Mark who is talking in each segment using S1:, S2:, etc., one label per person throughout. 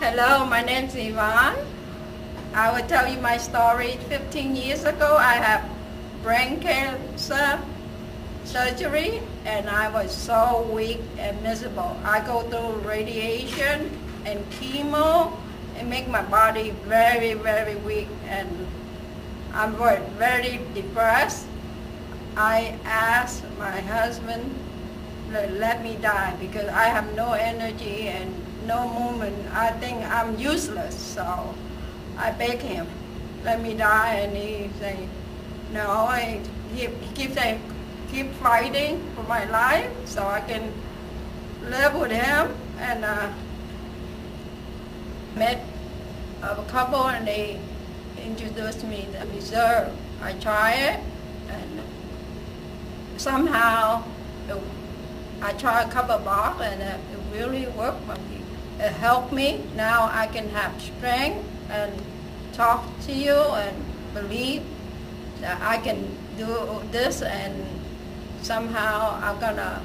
S1: Hello, my name is Yvonne. I will tell you my story. 15 years ago, I had brain cancer surgery, and I was so weak and miserable. I go through radiation and chemo, and make my body very, very weak, and I'm very depressed. I asked my husband to let me die because I have no energy and no movement. I think I'm useless, so I beg him, let me die, and he say, no, he keeps saying, keep fighting for my life so I can live with him. And met a couple, and they introduced me to reserve. I tried it, and somehow I tried a couple of bottles, and it really worked for me. It helped me. Now I can have strength and talk to you and believe that I can do this, and somehow I'm gonna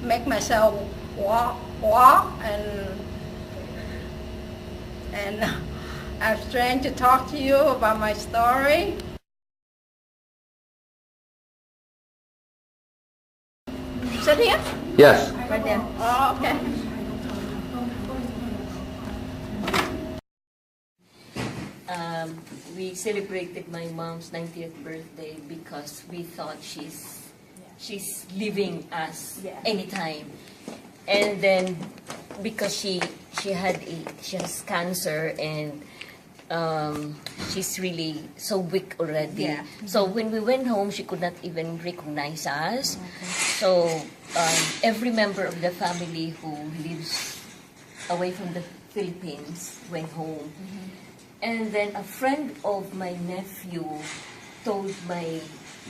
S1: make myself walk and have strength to talk to you about my story. Sit here?
S2: Yes.
S1: Right there. Oh, okay.
S3: We celebrated my mom's 90th birthday because we thought she's leaving us anytime, and then because she has cancer, and she's really so weak already. Yeah. So when we went home, she could not even recognize us. Okay. So every member of the family who lives away from the Philippines went home. Mm-hmm. And then a friend of my nephew told my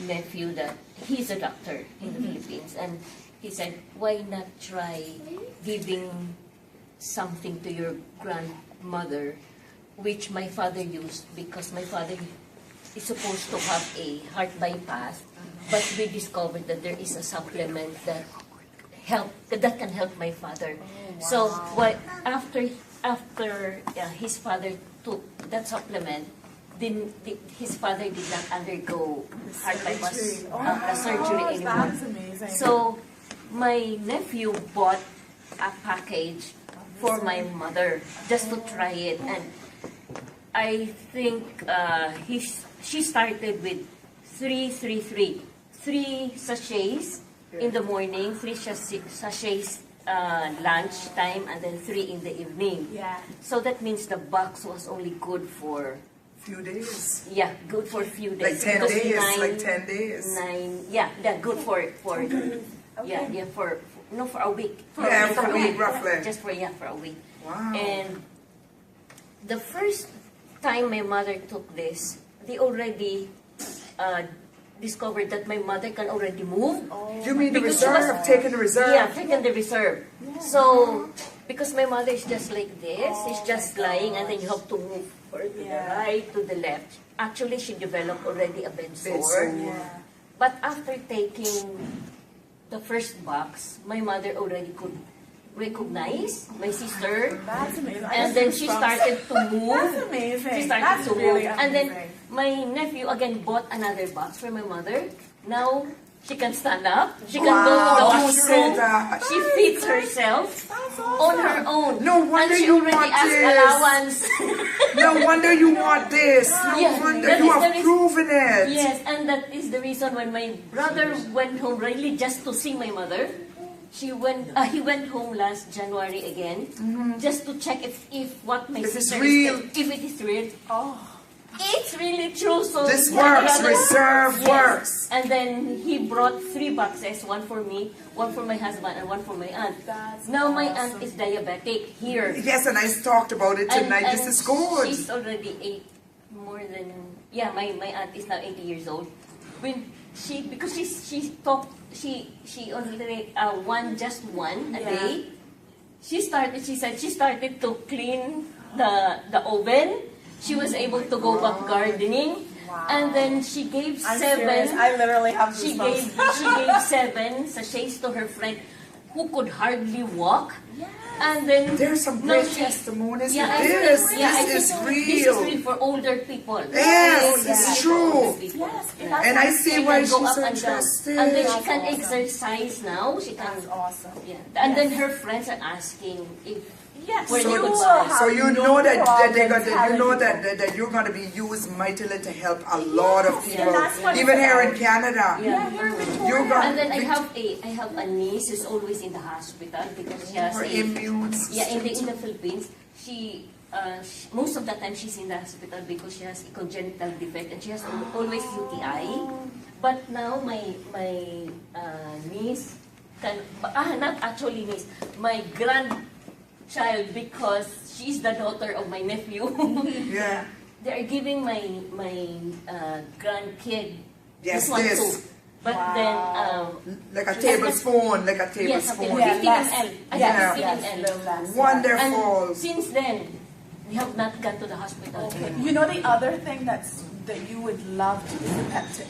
S3: nephew that he's a doctor in the Philippines, and he said, why not try giving something to your grandmother, which my father used, because my father is supposed to have a heart bypass, but we discovered that there is a supplement that can help my father. Oh, wow. So after his father took that supplement, then his father did not undergo heart bypass surgery anymore.
S4: That's amazing.
S3: So my nephew bought a package for my mother just to try it, and I think she started with three sachets in the morning, 3 sachets lunchtime, and then 3 in the evening.
S4: Yeah.
S3: So that means the box was only good for
S4: few days.
S3: Yeah, good for a few days.
S4: Like 10 days.
S3: 9. Yeah, good for
S4: Okay.
S3: yeah for a week.
S4: For a week roughly.
S3: Just for a week.
S4: Wow.
S3: And the first time my mother took this, they already discovered that my mother can already move.
S4: Oh. You mean the reserve? Taking the reserve?
S3: Yeah, taking the reserve. Yeah. So, because my mother is just like this, she's just lying, and then you have to move her to the right, to the left. Actually, she developed already a bed sore.
S4: Yeah.
S3: But after taking the first box, my mother already could recognize my sister.
S4: That's amazing.
S3: And then she started to move.
S4: That's amazing.
S3: She started to move. And then my nephew again bought another box for my mother. Now she can stand up. She can go to the washroom. She feeds herself on her own.
S4: No wonder
S3: and she
S4: you
S3: already
S4: want
S3: asked
S4: this.
S3: allowance.
S4: No wonder you want this. No wonder you have proven it.
S3: Yes, and that is the reason when my brother went home really just to see my mother. He went home last January again, just to check if what my sister is, if it is real. Oh, it's really true. So
S4: this works. Reserve works.
S3: And then he brought 3 boxes, one for me, one for my husband, and one for my aunt. Now my aunt is diabetic here.
S4: Yes, and I talked about it tonight.
S3: And
S4: this is good.
S3: She's already my aunt is now 80 years old. When because she only one a day. She said she started to clean the oven. She was able to go back gardening. Wow. And then she gave
S4: I'm
S3: 7.
S4: Serious. I literally have
S3: she gave 7 sachets to her friend. who could hardly walk. And then
S4: There's some
S3: now
S4: great
S3: she-
S4: testimonies
S3: Yeah,
S4: with
S3: I
S4: this.
S3: think- yeah, I
S4: This is
S3: think
S4: real.
S3: This is real for older people.
S4: Yes,
S3: This
S4: it's
S3: is
S4: true.
S3: for older people.
S4: And I see
S3: She
S4: why
S3: can go
S4: she's
S3: up and down.
S4: interested.
S3: And then she
S2: That's
S3: can
S2: awesome.
S3: exercise now. She can.
S2: That's awesome.
S3: Yeah. And then her friends are asking if
S2: Yes,
S3: where
S2: you
S3: they could
S2: will
S3: buy.
S2: have
S4: So you
S2: no
S4: know that,
S2: problem
S4: they're gonna, you know
S2: telling
S4: that you're going to be used mightily to help a lot of
S2: Yes,
S4: people,
S2: and that's what
S4: even
S2: it's
S4: here in
S2: about.
S4: Canada.
S3: Yeah.
S2: Here in Victoria.
S4: You're gonna-
S3: And then I have a niece who's always in the hospital because she has
S4: For
S3: a
S4: immune
S3: yeah in the Philippines most of the time she's in the hospital because she has a congenital defect and she has always UTI. But now my niece not actually niece, my grandchild, because she's the daughter of my nephew.
S4: Yeah.
S3: They are giving my grandkid
S4: Yes,
S3: this one
S4: this.
S3: too. But then
S4: Like a tablespoon, like a
S3: yes, something
S4: tablespoon.
S3: like 15
S2: less.
S3: ml. I
S2: Yes,
S3: think
S2: yes,
S3: 15
S2: little
S3: ml.
S2: less.
S4: Wonderful.
S3: And since then, we have not gone to the hospital anymore.
S2: You know the other thing that you would love to is the peptid.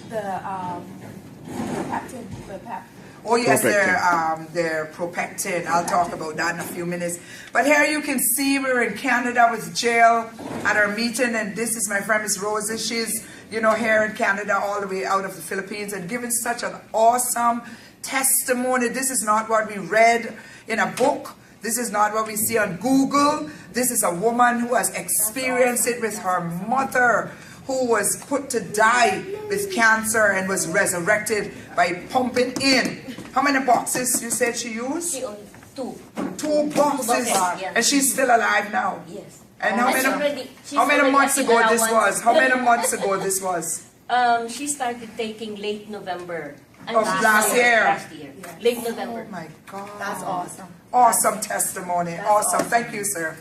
S4: Oh yes,
S5: Propectin.
S4: they're propectin. I'll talk about that in a few minutes. But here you can see we're in Canada with Jill at our meeting, and this is my friend Miss Rosie. She's, you know, here in Canada all the way out of the Philippines and giving such an awesome testimony. This is not what we read in a book. This is not what we see on Google. This is a woman who has experienced it with her mother, who was put to die with cancer and was resurrected by pumping in. How many boxes you said she used?
S3: She only two.
S4: 2 boxes.
S3: Yeah.
S4: And she's still alive now.
S3: Yes.
S4: And how
S3: she's
S4: many
S3: already
S4: months
S3: at
S4: ago
S3: the
S4: this
S3: allowance.
S4: was? How many months ago this was?
S3: She started taking late November.
S4: Of last year.
S3: Last year. Late November.
S4: Oh my God.
S2: That's awesome.
S4: Awesome testimony. Awesome. Thank you, sir.